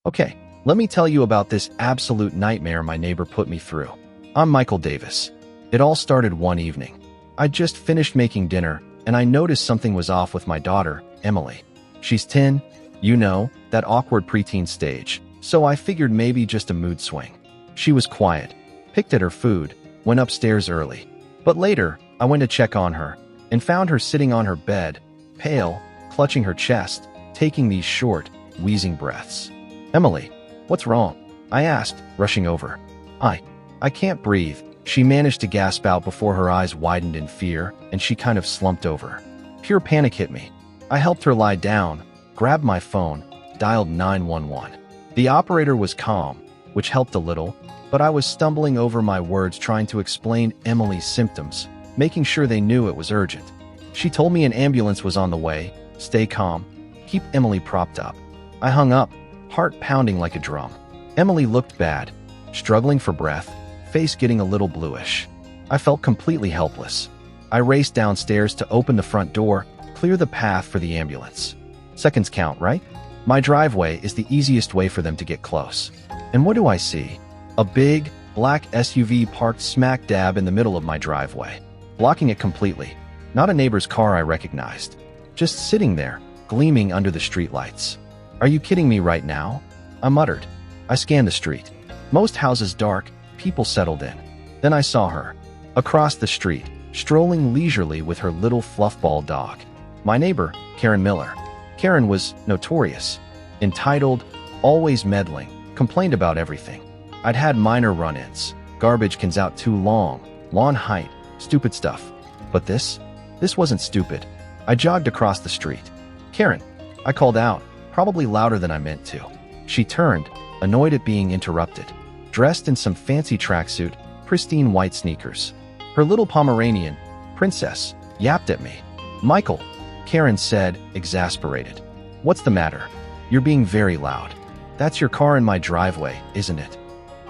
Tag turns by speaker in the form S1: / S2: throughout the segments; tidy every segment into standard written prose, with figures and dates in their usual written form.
S1: Okay, let me tell you about this absolute nightmare my neighbor put me through. I'm Michael Davis. It all started one evening. I'd just finished making dinner, and I noticed something was off with my daughter, Emily. She's 10, that awkward preteen stage, so I figured maybe just a mood swing. She was quiet, picked at her food, went upstairs early. But later, I went to check on her, and found her sitting on her bed, pale, clutching her chest, taking these short, wheezing breaths. "Emily, what's wrong?" I asked, rushing over. I can't breathe," she managed to gasp out before her eyes widened in fear, and she kind of slumped over. Pure panic hit me. I helped her lie down, grabbed my phone, dialed 911. The operator was calm, which helped a little, but I was stumbling over my words trying to explain Emily's symptoms, making sure they knew it was urgent. She told me an ambulance was on the way. Stay calm. Keep Emily propped up. I hung up, heart pounding like a drum. Emily looked bad, struggling for breath, face getting a little bluish. I felt completely helpless. I raced downstairs to open the front door, clear the path for the ambulance. Seconds count, right? My driveway is the easiest way for them to get close. And what do I see? A big, black SUV parked smack dab in the middle of my driveway, blocking it completely. Not a neighbor's car I recognized. Just sitting there, gleaming under the streetlights. "Are you kidding me right now?" I muttered. I scanned the street. Most houses dark, people settled in. Then I saw her, across the street, strolling leisurely with her little fluffball dog. My neighbor, Karen Miller. Karen was notorious, entitled, always meddling, complained about everything. I'd had minor run-ins, garbage cans out too long, lawn height, stupid stuff. But this wasn't stupid. I jogged across the street. "Karen," I called out, probably louder than I meant to. She turned, annoyed at being interrupted, dressed in some fancy tracksuit, pristine white sneakers. Her little Pomeranian, Princess, yapped at me. "Michael," Karen said, exasperated. "What's the matter? You're being very loud. That's your car in my driveway, isn't it?"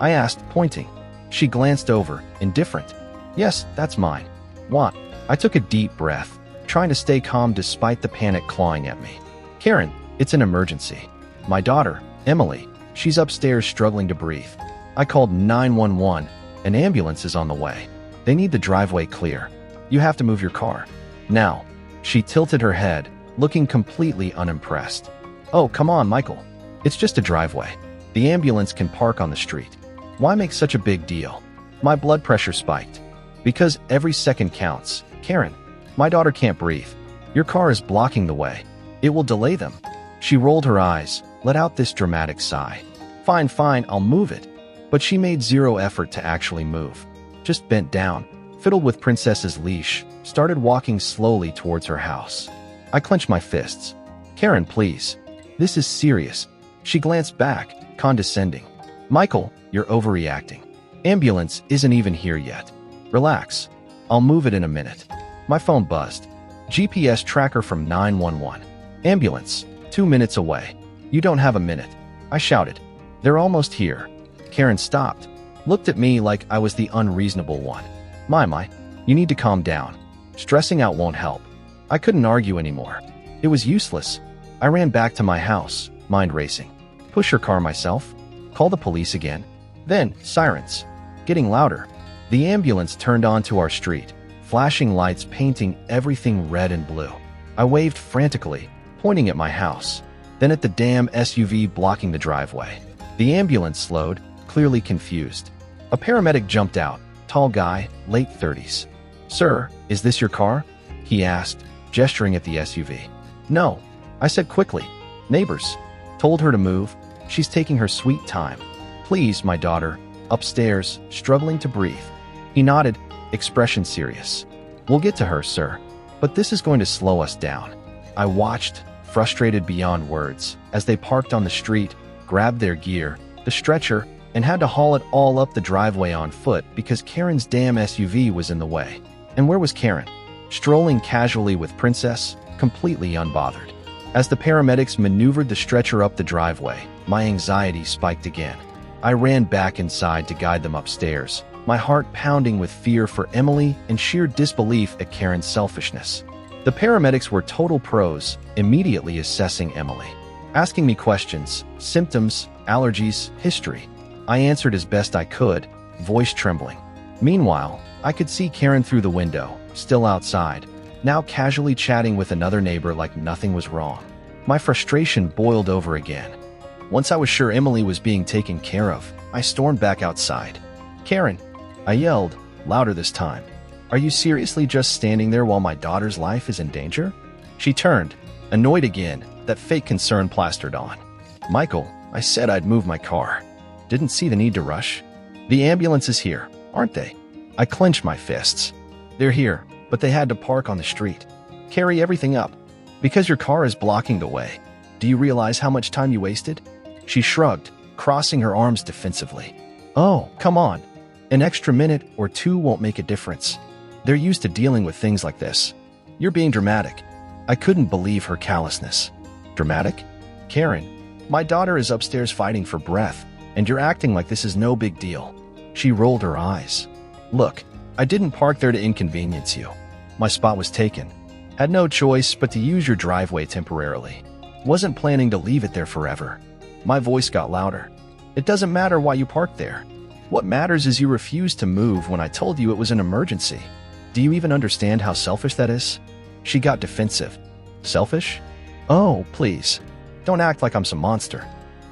S1: I asked, pointing. She glanced over, indifferent. "Yes, that's mine." "What?" I took a deep breath, trying to stay calm despite the panic clawing at me. "Karen, it's an emergency. My daughter, Emily, she's upstairs struggling to breathe. I called 911. An ambulance is on the way. They need the driveway clear. You have to move your car. Now." She tilted her head, looking completely unimpressed. "Oh, come on, Michael. It's just a driveway. The ambulance can park on the street. Why make such a big deal?" My blood pressure spiked. "Because every second counts. Karen, my daughter can't breathe. Your car is blocking the way. It will delay them." She rolled her eyes, let out this dramatic sigh. Fine, I'll move it." But she made zero effort to actually move. Just bent down, fiddled with Princess's leash, started walking slowly towards her house. I clenched my fists. "Karen, please. This is serious." She glanced back, condescending. "Michael, you're overreacting. Ambulance isn't even here yet. Relax. I'll move it in a minute." My phone buzzed. GPS tracker from 911. "Ambulance, 2 minutes away. You don't have a minute." I shouted. "They're almost here." Karen stopped, looked at me like I was the unreasonable one. My, you need to calm down. Stressing out won't help." I couldn't argue anymore. It was useless. I ran back to my house, mind racing. Push her car myself? Call the police again? Then, sirens. Getting louder. The ambulance turned onto our street, flashing lights painting everything red and blue. I waved frantically, pointing at my house, then at the damn SUV blocking the driveway. The ambulance slowed, clearly confused. A paramedic jumped out, tall guy, late 30s. "Sir, is this your car?" he asked, gesturing at the SUV. "No," I said quickly. "Neighbors." Told her to move. "She's taking her sweet time." "Please, my daughter." Upstairs, struggling to breathe. He nodded, expression serious. "We'll get to her, sir. But this is going to slow us down." I watched, frustrated beyond words, as they parked on the street, grabbed their gear, the stretcher, and had to haul it all up the driveway on foot because Karen's damn SUV was in the way. And where was Karen? Strolling casually with Princess, completely unbothered. As the paramedics maneuvered the stretcher up the driveway, my anxiety spiked again. I ran back inside to guide them upstairs, my heart pounding with fear for Emily and sheer disbelief at Karen's selfishness. The paramedics were total pros, immediately assessing Emily, asking me questions, symptoms, allergies, history. I answered as best I could, voice trembling. Meanwhile, I could see Karen through the window, still outside, now casually chatting with another neighbor like nothing was wrong. My frustration boiled over again. Once I was sure Emily was being taken care of, I stormed back outside. "Karen," I yelled, louder this time. "Are you seriously just standing there while my daughter's life is in danger?" She turned, annoyed again, that fake concern plastered on. "Michael, I said I'd move my car. Didn't see the need to rush. The ambulance is here, aren't they?" I clenched my fists. "They're here, but they had to park on the street. Carry everything up. Because your car is blocking the way. Do you realize how much time you wasted?" She shrugged, crossing her arms defensively. "Oh, come on. An extra minute or two won't make a difference. They're used to dealing with things like this. You're being dramatic." I couldn't believe her callousness. "Dramatic? Karen, my daughter is upstairs fighting for breath, and you're acting like this is no big deal." She rolled her eyes. "Look, I didn't park there to inconvenience you. My spot was taken. Had no choice but to use your driveway temporarily. Wasn't planning to leave it there forever." My voice got louder. "It doesn't matter why you parked there. What matters is you refused to move when I told you it was an emergency. Do you even understand how selfish that is?" She got defensive. "Selfish? Oh, please. Don't act like I'm some monster.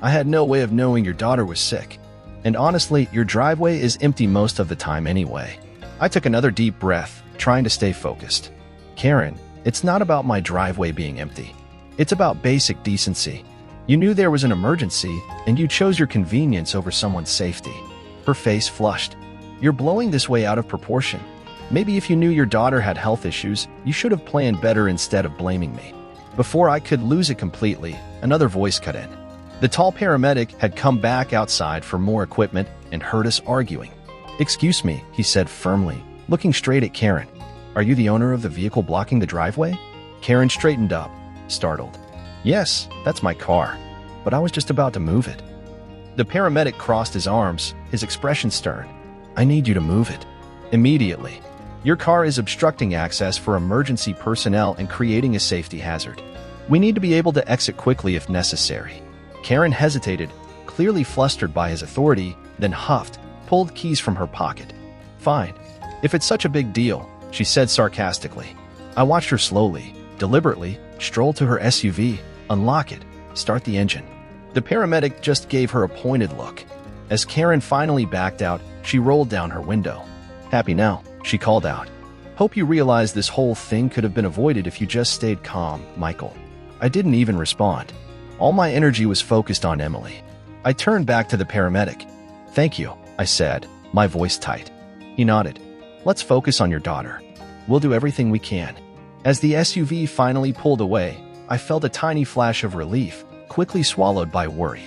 S1: I had no way of knowing your daughter was sick. And honestly, your driveway is empty most of the time anyway." I took another deep breath, trying to stay focused. "Karen, it's not about my driveway being empty. It's about basic decency. You knew there was an emergency, and you chose your convenience over someone's safety." Her face flushed. "You're blowing this way out of proportion. Maybe if you knew your daughter had health issues, you should have planned better instead of blaming me." Before I could lose it completely, another voice cut in. The tall paramedic had come back outside for more equipment and heard us arguing. "Excuse me," he said firmly, looking straight at Karen. "Are you the owner of the vehicle blocking the driveway?" Karen straightened up, startled. "Yes, that's my car, but I was just about to move it." The paramedic crossed his arms, his expression stern. "I need you to move it. Immediately. Your car is obstructing access for emergency personnel and creating a safety hazard. We need to be able to exit quickly if necessary." Karen hesitated, clearly flustered by his authority, then huffed, pulled keys from her pocket. "Fine. If it's such a big deal," she said sarcastically. I watched her slowly, deliberately, stroll to her SUV, unlock it, start the engine. The paramedic just gave her a pointed look. As Karen finally backed out, she rolled down her window. "Happy now?" she called out. "Hope you realize this whole thing could have been avoided if you just stayed calm, Michael." I didn't even respond. All my energy was focused on Emily. I turned back to the paramedic. "Thank you," I said, my voice tight. He nodded. "Let's focus on your daughter. We'll do everything we can." As the SUV finally pulled away, I felt a tiny flash of relief, quickly swallowed by worry.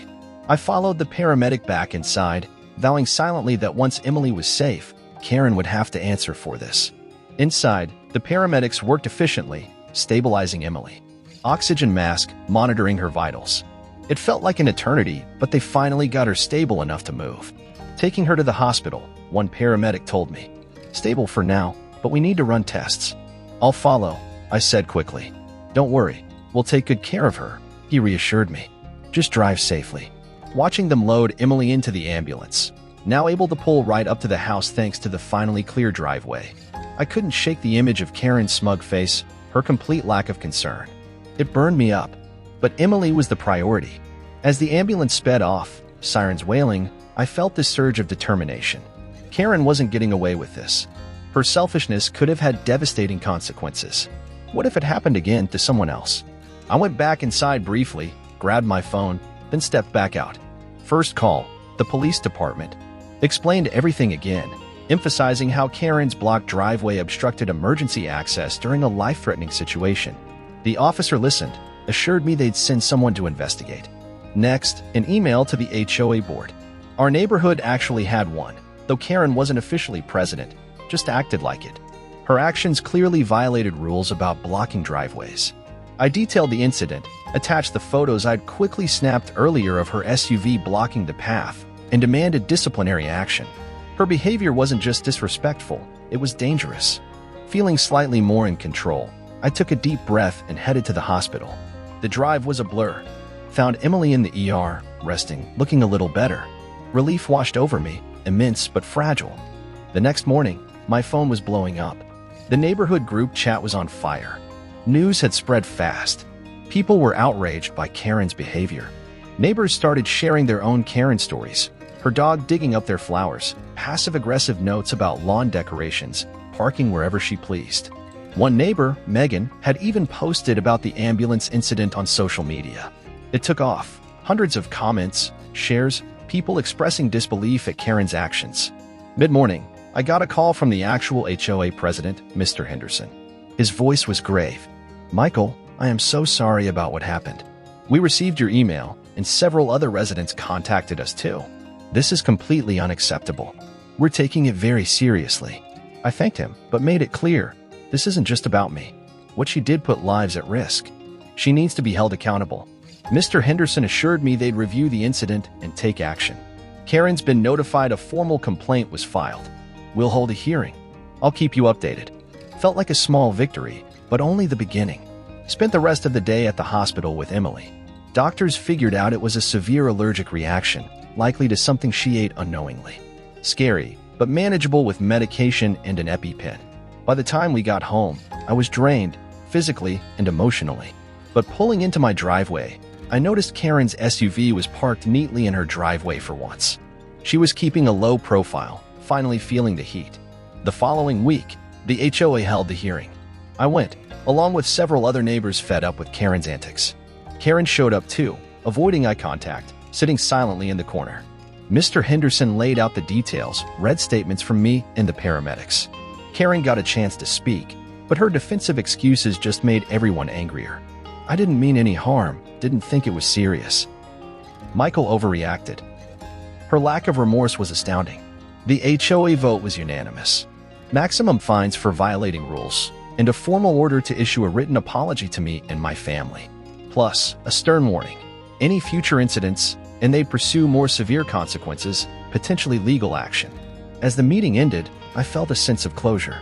S1: I followed the paramedic back inside, vowing silently that once Emily was safe, Karen would have to answer for this. Inside, the paramedics worked efficiently, stabilizing Emily. Oxygen mask, monitoring her vitals. It felt like an eternity, but they finally got her stable enough to move. "Taking her to the hospital," one paramedic told me. "Stable for now, but we need to run tests." "I'll follow," I said quickly. "Don't worry, we'll take good care of her," he reassured me. "Just drive safely." Watching them load Emily into the ambulance, now able to pull right up to the house thanks to the finally clear driveway, I couldn't shake the image of Karen's smug face, her complete lack of concern. It burned me up, but Emily was the priority. As the ambulance sped off, sirens wailing, I felt this surge of determination. Karen wasn't getting away with this. Her selfishness could have had devastating consequences. What if it happened again to someone else? I went back inside briefly, grabbed my phone, then stepped back out. First call, the police department. Explained everything again, emphasizing how Karen's blocked driveway obstructed emergency access during a life-threatening situation. The officer listened, assured me they'd send someone to investigate. Next, an email to the HOA board. Our neighborhood actually had one, though Karen wasn't officially president, just acted like it. Her actions clearly violated rules about blocking driveways. I detailed the incident, attached the photos I'd quickly snapped earlier of her SUV blocking the path, and demanded disciplinary action. Her behavior wasn't just disrespectful, it was dangerous. Feeling slightly more in control, I took a deep breath and headed to the hospital. The drive was a blur. Found Emily in the ER, resting, looking a little better. Relief washed over me, immense but fragile. The next morning, my phone was blowing up. The neighborhood group chat was on fire. News had spread fast. People were outraged by Karen's behavior. Neighbors started sharing their own Karen stories. Her dog digging up their flowers, passive-aggressive notes about lawn decorations, parking wherever she pleased. One neighbor, Megan, had even posted about the ambulance incident on social media. It took off. Hundreds of comments, shares, people expressing disbelief at Karen's actions. Mid-morning, I got a call from the actual HOA president, Mr. Henderson. His voice was grave. "Michael, I am so sorry about what happened. We received your email, and several other residents contacted us too. This is completely unacceptable. We're taking it very seriously." I thanked him, but made it clear, this isn't just about me. What she did put lives at risk. She needs to be held accountable. Mr. Henderson assured me they'd review the incident and take action. Karen's been notified a formal complaint was filed. We'll hold a hearing. I'll keep you updated. Felt like a small victory, but only the beginning. Spent the rest of the day at the hospital with Emily. Doctors figured out it was a severe allergic reaction, likely to something she ate unknowingly. Scary, but manageable with medication and an EpiPen. By the time we got home, I was drained, physically and emotionally. But pulling into my driveway, I noticed Karen's SUV was parked neatly in her driveway for once. She was keeping a low profile, finally feeling the heat. The following week, the HOA held the hearing. I went, along with several other neighbors fed up with Karen's antics. Karen showed up too, avoiding eye contact, sitting silently in the corner. Mr. Henderson laid out the details, read statements from me and the paramedics. Karen got a chance to speak, but her defensive excuses just made everyone angrier. I didn't mean any harm, didn't think it was serious. Michael overreacted. Her lack of remorse was astounding. The HOA vote was unanimous. Maximum fines for violating rules, and a formal order to issue a written apology to me and my family. Plus, a stern warning. Any future incidents, and they'd pursue more severe consequences, potentially legal action. As the meeting ended, I felt a sense of closure.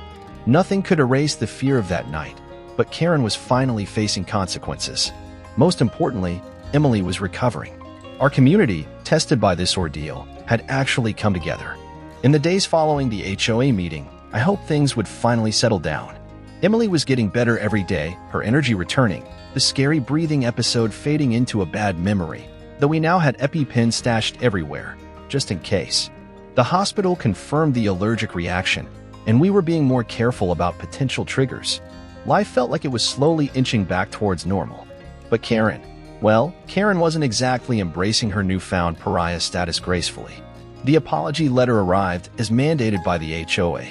S1: Nothing could erase the fear of that night, but Karen was finally facing consequences. Most importantly, Emily was recovering. Our community, tested by this ordeal, had actually come together. In the days following the HOA meeting, I hoped things would finally settle down. Emily was getting better every day, her energy returning, the scary breathing episode fading into a bad memory, though we now had EpiPens stashed everywhere, just in case. The hospital confirmed the allergic reaction, and we were being more careful about potential triggers. Life felt like it was slowly inching back towards normal. But Karen wasn't exactly embracing her newfound pariah status gracefully. The apology letter arrived as mandated by the HOA.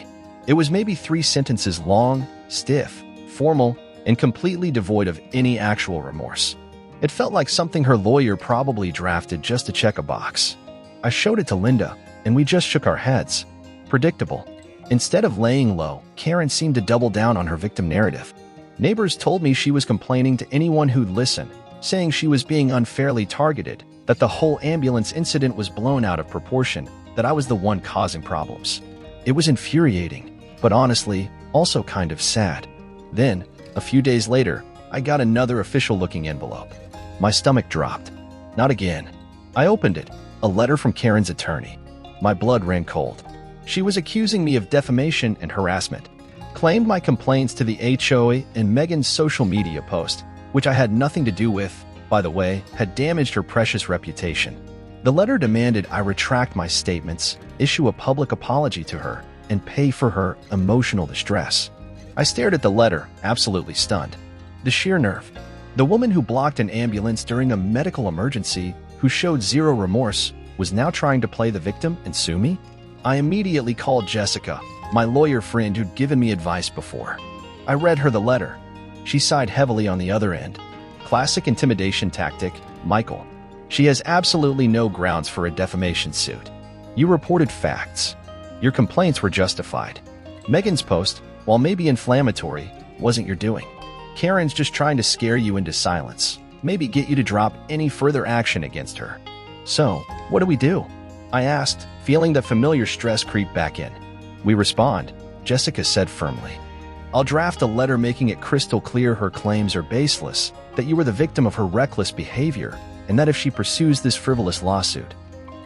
S1: It was maybe 3 sentences long, stiff, formal, and completely devoid of any actual remorse. It felt like something her lawyer probably drafted just to check a box. I showed it to Linda, and we just shook our heads. Predictable. Instead of laying low, Karen seemed to double down on her victim narrative. Neighbors told me she was complaining to anyone who'd listen, saying she was being unfairly targeted, that the whole ambulance incident was blown out of proportion, that I was the one causing problems. It was infuriating, but honestly, also kind of sad. Then, a few days later, I got another official-looking envelope. My stomach dropped. Not again. I opened it, a letter from Karen's attorney. My blood ran cold. She was accusing me of defamation and harassment, claimed my complaints to the HOA and Megan's social media post, which I had nothing to do with, by the way, had damaged her precious reputation. The letter demanded I retract my statements, issue a public apology to her, and pay for her emotional distress. I stared at the letter, absolutely stunned. The sheer nerve. The woman who blocked an ambulance during a medical emergency, who showed zero remorse, was now trying to play the victim and sue me? I immediately called Jessica, my lawyer friend who'd given me advice before. I read her the letter. She sighed heavily on the other end. Classic intimidation tactic, Michael. She has absolutely no grounds for a defamation suit. You reported facts. Your complaints were justified. Megan's post, while maybe inflammatory, wasn't your doing. Karen's just trying to scare you into silence, maybe get you to drop any further action against her. So, what do we do? I asked, feeling the familiar stress creep back in. We respond, Jessica said firmly. I'll draft a letter making it crystal clear her claims are baseless, that you were the victim of her reckless behavior, and that if she pursues this frivolous lawsuit,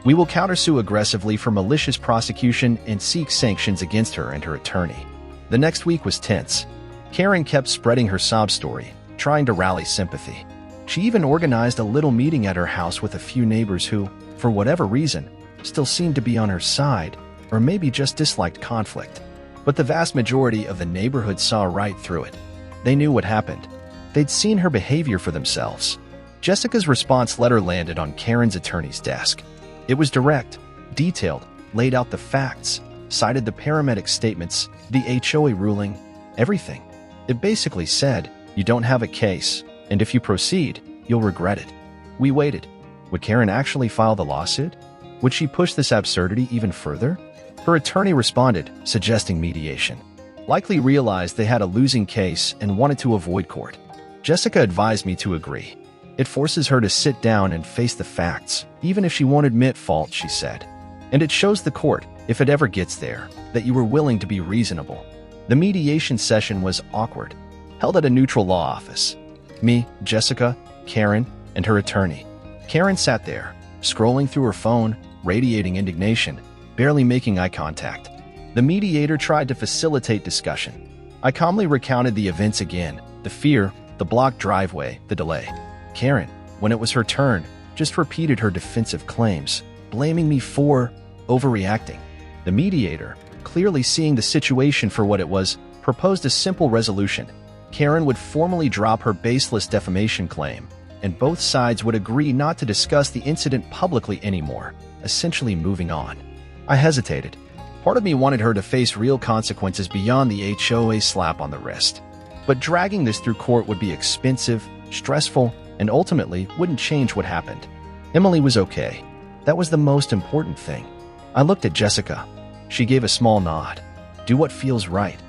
S1: we will countersue aggressively for malicious prosecution and seek sanctions against her and her attorney. The next week was tense. Karen kept spreading her sob story, trying to rally sympathy. She even organized a little meeting at her house with a few neighbors who, for whatever reason, still seemed to be on her side, or maybe just disliked conflict. But the vast majority of the neighborhood saw right through it. They knew what happened. They'd seen her behavior for themselves. Jessica's response letter landed on Karen's attorney's desk. It was direct, detailed, laid out the facts, cited the paramedic statements, the HOA ruling, everything. It basically said, you don't have a case, and if you proceed, you'll regret it. We waited. Would Karen actually file the lawsuit? Would she push this absurdity even further? Her attorney responded, suggesting mediation. Likely realized they had a losing case and wanted to avoid court. Jessica advised me to agree. It forces her to sit down and face the facts, even if she won't admit fault, she said. And it shows the court, if it ever gets there, that you were willing to be reasonable. The mediation session was awkward, held at a neutral law office. Me, Jessica, Karen, and her attorney. Karen sat there, scrolling through her phone, radiating indignation, barely making eye contact. The mediator tried to facilitate discussion. I calmly recounted the events again, the fear, the blocked driveway, the delay. Karen, when it was her turn, just repeated her defensive claims, blaming me for overreacting. The mediator, clearly seeing the situation for what it was, proposed a simple resolution. Karen would formally drop her baseless defamation claim, and both sides would agree not to discuss the incident publicly anymore, essentially moving on. I hesitated. Part of me wanted her to face real consequences beyond the HOA slap on the wrist. But dragging this through court would be expensive, stressful, and ultimately wouldn't change what happened. Emily was okay. That was the most important thing. I looked at Jessica. She gave a small nod. Do what feels right.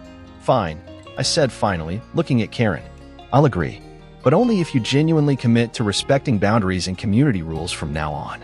S1: Fine, I said finally, looking at Karen. I'll agree, but only if you genuinely commit to respecting boundaries and community rules from now on.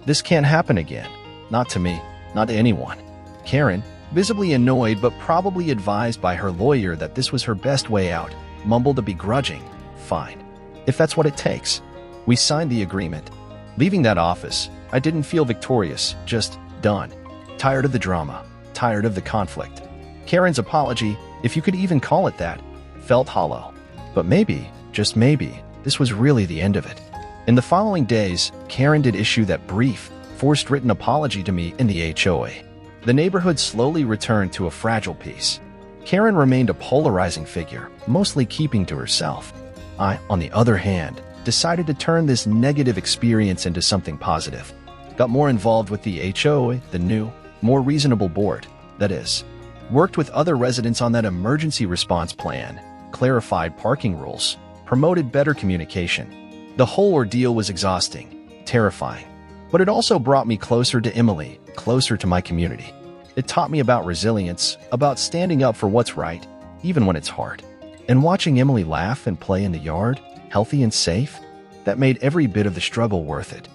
S1: This can't happen again. Not to me, not to anyone. Karen, visibly annoyed but probably advised by her lawyer that this was her best way out, mumbled a begrudging, fine. If that's what it takes. We signed the agreement. Leaving that office, I didn't feel victorious, just done. Tired of the drama, tired of the conflict. Karen's apology, if you could even call it that, felt hollow. But maybe, just maybe, this was really the end of it. In the following days, Karen did issue that brief, forced written apology to me in the HOA. The neighborhood slowly returned to a fragile peace. Karen remained a polarizing figure, mostly keeping to herself. I, on the other hand, decided to turn this negative experience into something positive. Got more involved with the HOA, the new, more reasonable board, that is. Worked with other residents on that emergency response plan, clarified parking rules, promoted better communication. The whole ordeal was exhausting, terrifying, but it also brought me closer to Emily, closer to my community. It taught me about resilience, about standing up for what's right, even when it's hard. And watching Emily laugh and play in the yard, healthy and safe, that made every bit of the struggle worth it.